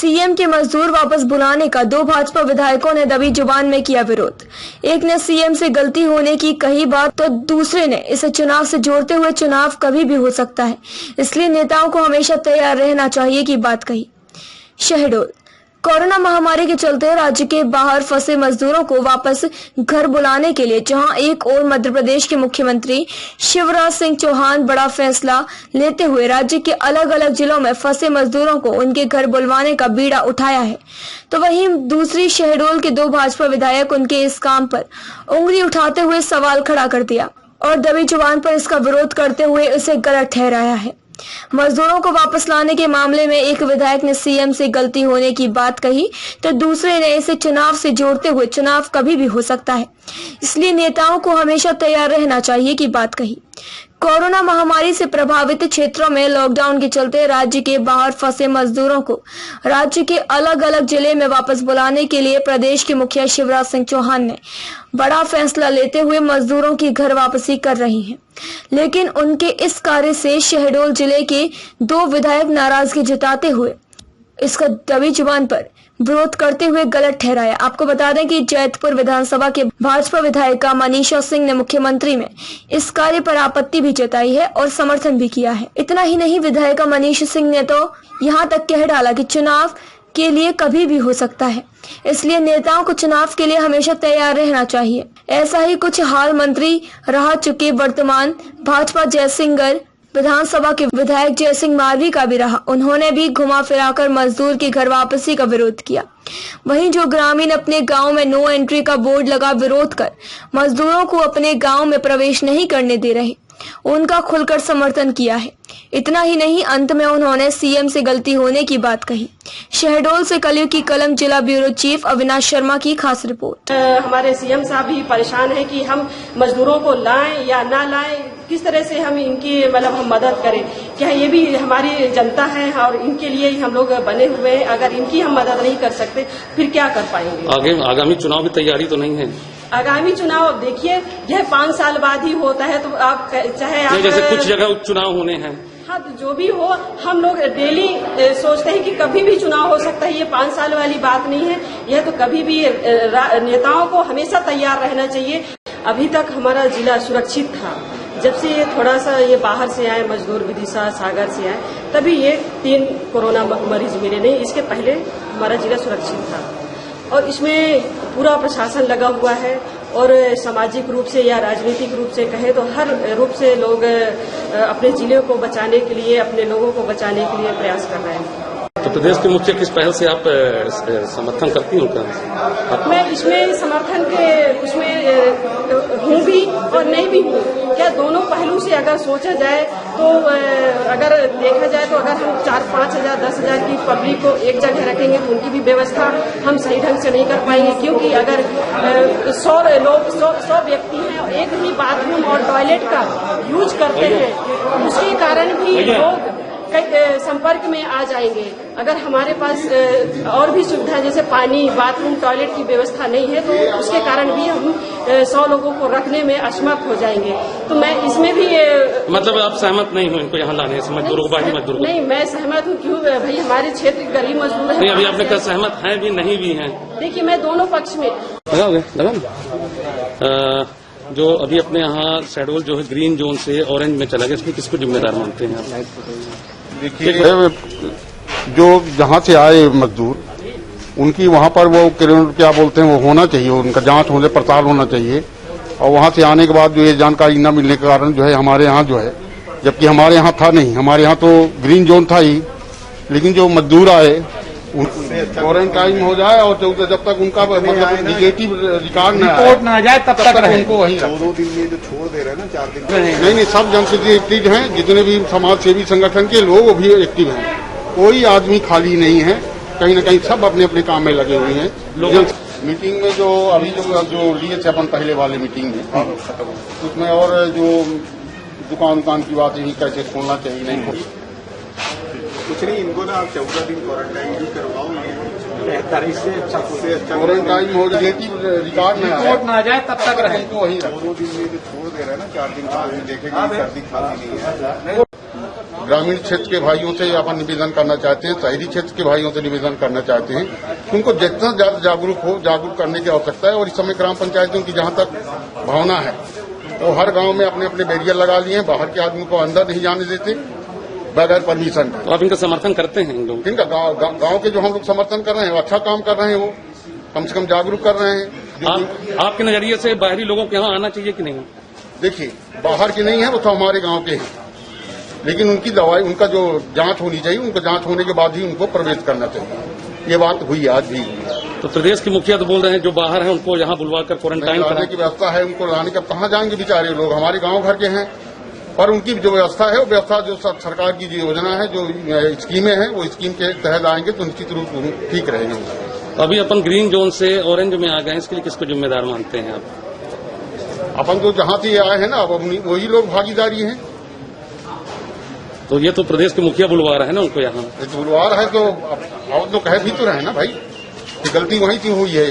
CM के मजदूर वापस बुलाने का दो भाजपा विधायकों ने दबी जुबान में किया विरोध। एक ने सीएम से गलती होने की कही बात तो दूसरे ने इसे चुनाव से जोड़ते हुए चुनाव कभी भी हो सकता है, इसलिए नेताओं को हमेशा तैयार रहना चाहिए की बात कही। शहडोल कोरोना महामारी के चलते राज्य के बाहर फंसे मजदूरों को वापस घर बुलाने के लिए जहां एक और मध्य प्रदेश के मुख्यमंत्री शिवराज सिंह चौहान बड़ा फैसला लेते हुए राज्य के अलग अलग जिलों में फंसे मजदूरों को उनके घर बुलवाने का बीड़ा उठाया है, तो वहीं दूसरी शहडोल के दो भाजपा विधायक उनके इस काम पर उंगली उठाते हुए सवाल खड़ा कर दिया और दबी जुबान पर इसका विरोध करते हुए इसे गलत ठहराया है। मजदूरों को वापस लाने के मामले में एक विधायक ने सीएम से गलती होने की बात कही तो दूसरे ने इसे चुनाव से जोड़ते हुए चुनाव कभी भी हो सकता है, इसलिए नेताओं को हमेशा तैयार रहना चाहिए की बात कही। कोरोना महामारी से प्रभावित क्षेत्रों में लॉकडाउन के चलते राज्य के बाहर फंसे मजदूरों को राज्य के अलग अलग जिले में वापस बुलाने के लिए प्रदेश के मुखिया शिवराज सिंह चौहान ने बड़ा फैसला लेते हुए मजदूरों की घर वापसी कर रही हैं। लेकिन उनके इस कार्य से शहडोल जिले के दो विधायक नाराजगी जताते हुए इसका दबी जुबान पर विरोध करते हुए गलत ठहराया। आपको बता दें कि जैतपुर विधानसभा के भाजपा विधायिका मनीषा सिंह ने मुख्यमंत्री में इस कार्य पर आपत्ति भी जताई है और समर्थन भी किया है। इतना ही नहीं, विधायिका मनीषा सिंह ने तो यहाँ तक कह डाला कि चुनाव के लिए कभी भी हो सकता है, इसलिए नेताओं को चुनाव के लिए हमेशा तैयार रहना चाहिए। ऐसा ही कुछ हाल मंत्री रह चुके वर्तमान भाजपा जयसिंहगढ़ विधानसभा के विधायक जयसिंह मालवी का भी रहा। उन्होंने भी घुमा फिराकर मजदूर की घर वापसी का विरोध किया। वहीं जो ग्रामीण अपने गांव में नो एंट्री का बोर्ड लगा विरोध कर मजदूरों को अपने गांव में प्रवेश नहीं करने दे रहे, उनका खुलकर समर्थन किया है। इतना ही नहीं, अंत में उन्होंने सीएम से गलती होने की बात कही। शहडोल से कलयुग की कलम जिला ब्यूरो चीफ अविनाश शर्मा की खास रिपोर्ट। हमारे सीएम साहब भी परेशान है कि हम मजदूरों को लाएं या ना लाएं, किस तरह से हम इनकी हम मदद करें। क्या ये भी हमारी जनता है और इनके लिए ही हम लोग बने हुए हैं। अगर इनकी हम मदद नहीं कर सकते फिर क्या कर पाएंगे। आगामी चुनाव की तैयारी तो नहीं है। आगामी चुनाव देखिए, यह 5 साल बाद ही होता है, तो आप चाहे आप जैसे कुछ जगह उपचुनाव होने हैं। हाँ, तो जो भी हो, हम लोग डेली सोचते हैं कि कभी भी चुनाव हो सकता है। ये 5 साल वाली बात नहीं है, यह तो कभी भी नेताओं को हमेशा तैयार रहना चाहिए। अभी तक हमारा जिला सुरक्षित था। जब से ये थोड़ा सा ये बाहर से आए मजदूर, विदिशा सागर से आए, तभी ये 3 कोरोना मरीज मिले। नहीं, इसके पहले हमारा जिला सुरक्षित था और इसमें पूरा प्रशासन लगा हुआ है और सामाजिक रूप से या राजनीतिक रूप से कहे तो हर रूप से लोग अपने जिले को बचाने के लिए, अपने लोगों को बचाने के लिए प्रयास कर रहे हैं। तो प्रदेश के मुख्य किस पहल से आप समर्थन करती हो? मैं इसमें समर्थन के उसमें हूँ भी और नहीं भी हूँ। क्या दोनों पहलू से अगर सोचा जाए तो अगर देखा जाए तो अगर हम 4-5 हजार 10 हजार की पब्लिक को एक जगह रखेंगे तो उनकी भी व्यवस्था हम सही ढंग से नहीं कर पाएंगे, क्योंकि अगर 100 व्यक्ति हैं और एक ही बाथरूम और टॉयलेट का यूज करते हैं, उसके कारण भी लोग संपर्क में आ जाएंगे। अगर हमारे पास और भी सुविधा जैसे पानी, बाथरूम, टॉयलेट की व्यवस्था नहीं है तो उसके कारण भी हम 100 लोगों को रखने में असमर्थ हो जाएंगे। तो मैं इसमें भी मतलब आप सहमत नहीं हो इनको यहाँ लाने से, मजदूरों को, बाकी मजदूरों को? नहीं, मैं सहमत हूँ। क्यों भाई, हमारे क्षेत्र गरीब मजदूर है। नहीं, अभी आपने कहा सहमत है भी नहीं भी है। देखिए, मैं दोनों पक्ष में जो अभी अपने यहाँ शहडोल जो है ग्रीन जोन से ऑरेंज में चला गया, इसमें किसको जिम्मेदार मानते हैं आप? देखिए, जो जहाँ से आए मजदूर, उनकी वहाँ पर वो क्या बोलते हैं, वो होना चाहिए, उनका जांच होने पड़ताल होना चाहिए। और वहाँ से आने के बाद जो ये जानकारी न मिलने के कारण जो है हमारे यहाँ जो है, जबकि हमारे यहाँ था नहीं, हमारे यहाँ तो ग्रीन जोन था ही, लेकिन जो मजदूर आए क्वारंटाइन हो जाए और जब तक उनका मतलब निगेटिव रिकॉर्ड न आ जाए तब तक उनको वहीं 2 दिन में जो छोड़ दे रहे हैं ना, 4 दिन नहीं, सब जन से एक्टिव हैं, जितने भी समाज सेवी संगठन के लोग भी एक्टिव हैं। कोई आदमी खाली नहीं है, कहीं न कहीं सब अपने अपने काम में लगे हुए हैं। मीटिंग में जो अभी जो लिए थे अपन पहले वाले मीटिंग में, उसमें और जो दुकान की बात यही कैसे खोलना चाहिए, नहीं कुछ नहीं, इनको ना आप 14 दिन क्वारंटाइन भी करवाओ ना, 43 से अच्छा क्वारंटाइन हो जाए, रिकॉर्ड न आ जाए तब तक रहे तो वही 2 दिन में जो छोड़ दे रहे हैं ना, 4 दिन बाद देखेंगे सर्दी खांसी नहीं है। ग्रामीण क्षेत्र के भाइयों से अपन निवेदन करना चाहते हैं, शहरी क्षेत्र के भाइयों से निवेदन करना चाहते हैं कि उनको जितना ज्यादा जागरूक करने की आवश्यकता है। और इस समय ग्राम पंचायतों की जहां तक भावना है वो हर गांव में अपने अपने बैरियर लगा लिए हैं, बाहर के आदमी को अंदर नहीं जाने देते बगैर परमिशन के। तो आप इनका समर्थन करते हैं इन लोग? इनका गांव के जो हम लोग समर्थन कर रहे हैं वो अच्छा काम कर रहे हैं, वो कम से कम जागरूक कर रहे हैं। आपके नजरिए से बाहरी लोगों के यहाँ आना चाहिए कि नहीं? देखिए, बाहर के नहीं है, वो तो हमारे गांव के हैं, लेकिन उनकी दवाई, उनका जो जांच होनी चाहिए, उनको जांच होने के बाद ही उनको प्रवेश करना चाहिए। ये बात हुई, आज भी हुई। तो प्रदेश के मुखिया तो बोल रहे हैं जो बाहर हैं उनको यहाँ बुलवाकर क्वारंटाइन कराने की व्यवस्था है, उनको लाने का कहाँ जाएंगे बेचारे लोग, हमारे गांव घर के हैं। पर उनकी जो व्यवस्था है वो व्यवस्था जो सरकार की जो योजना है, जो स्कीमें हैं, वो स्कीम के तहत आएंगे तो निश्चित रूप से ठीक रहेंगे। तो अभी अपन ग्रीन जोन से ऑरेंज में आ गए, इसके लिए किसको जिम्मेदार मानते हैं आप? अपन तो जहां से आए हैं ना, अब वही लोग भागीदारी हैं। तो ये तो प्रदेश के मुखिया बुलवा रहे हैं ना उनको यहाँ? बुलवा रहा है तो अब तो कह भी तो रहे ना भाई, गलती वहीं से हुई है।